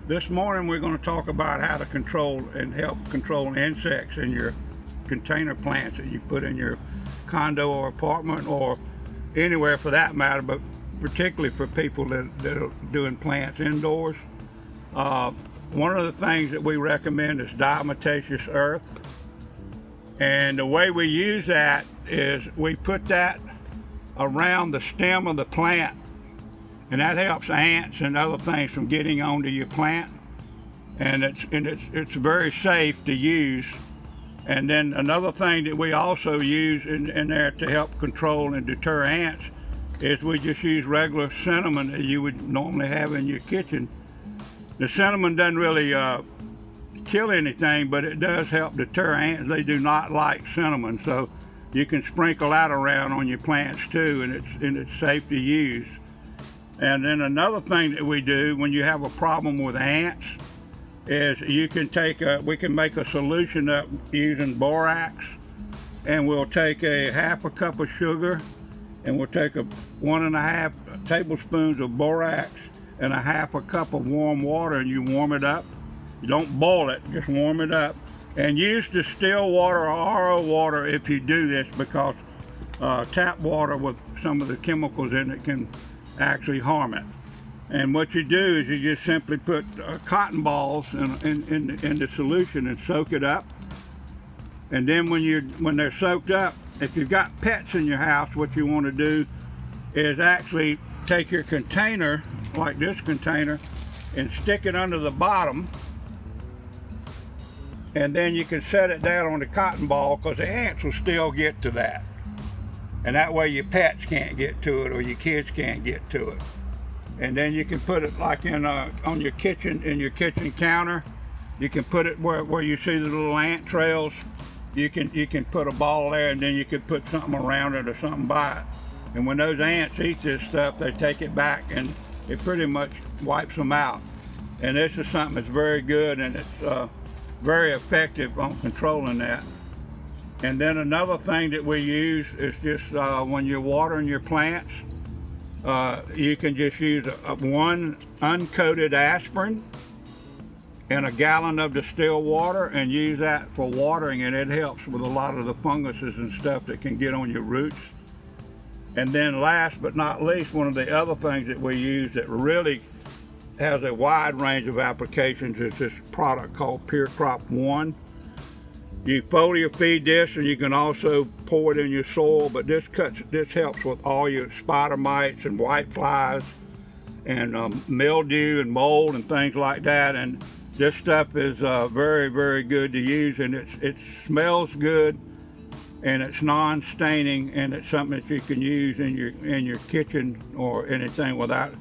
This morning we're going to talk about how to control and help control insects in your container plants that you put in your condo or apartment or anywhere for that matter, but particularly for people that are doing plants indoors. One of the things that we recommend is diatomaceous earth. And the way we use that is we put that around the stem of the plant, and that helps ants and other things from getting onto your plant. And it's very safe to use. And then another thing that we also use in there to help control and deter ants is we just use regular cinnamon that you would normally have in your kitchen. The cinnamon doesn't really kill anything, but it does help deter ants. They do not like cinnamon, so you can sprinkle that around on your plants too, and it's safe to use. And then another thing that we do when you have a problem with ants is you can we can make a solution up using borax, and we'll take a half a cup of sugar, and we'll take 1.5 tablespoons of borax and a half a cup of warm water, and you warm it up. You don't boil it, just warm it up. And use distilled water or RO water if you do this, because tap water with some of the chemicals in it can actually harm it. And what you do is you just simply put cotton balls in the solution and soak it up. And then when they're soaked up, if you've got pets in your house, what you want to do is actually take your container, like this container, and stick it under the bottom. And then you can set it down on the cotton ball, because the ants will still get to that. And that way your pets can't get to it or your kids can't get to it. And then you can put it like on your kitchen counter. You can put it where you see the little ant trails. You can put a ball there, and then you can put something around it or something by it. And when those ants eat this stuff, they take it back and it pretty much wipes them out. And this is something that's very good, and it's very effective on controlling that. And then another thing that we use is just when you're watering your plants, you can just use one uncoated aspirin and a gallon of distilled water and use that for watering, and it helps with a lot of the funguses and stuff that can get on your roots. And then last but not least, one of the other things that we use that really has a wide range of applications is this product called Pure Crop 1. You foliar feed this, and you can also pour it in your soil, but this helps with all your spider mites and white flies and mildew and mold and things like that. And this stuff is very, very good to use, and it smells good, and it's non-staining, and it's something that you can use in your kitchen or anything without,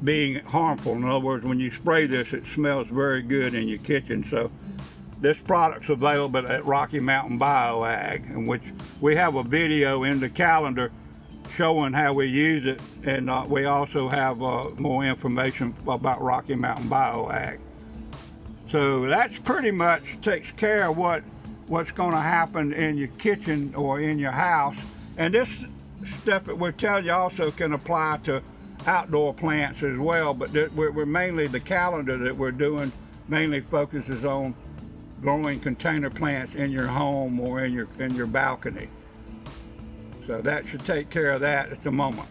being harmful. In other words, when you spray this, it smells very good in your kitchen. So this product's available at Rocky Mountain BioAg, in which we have a video in the calendar showing how we use it, and we also have more information about Rocky Mountain BioAg. So that's pretty much takes care of what's going to happen in your kitchen or in your house. And this stuff that we're telling you also can apply to outdoor plants as well, but we're mainly, the calendar that we're doing mainly focuses on growing container plants in your home or in your balcony. So that should take care of that at the moment.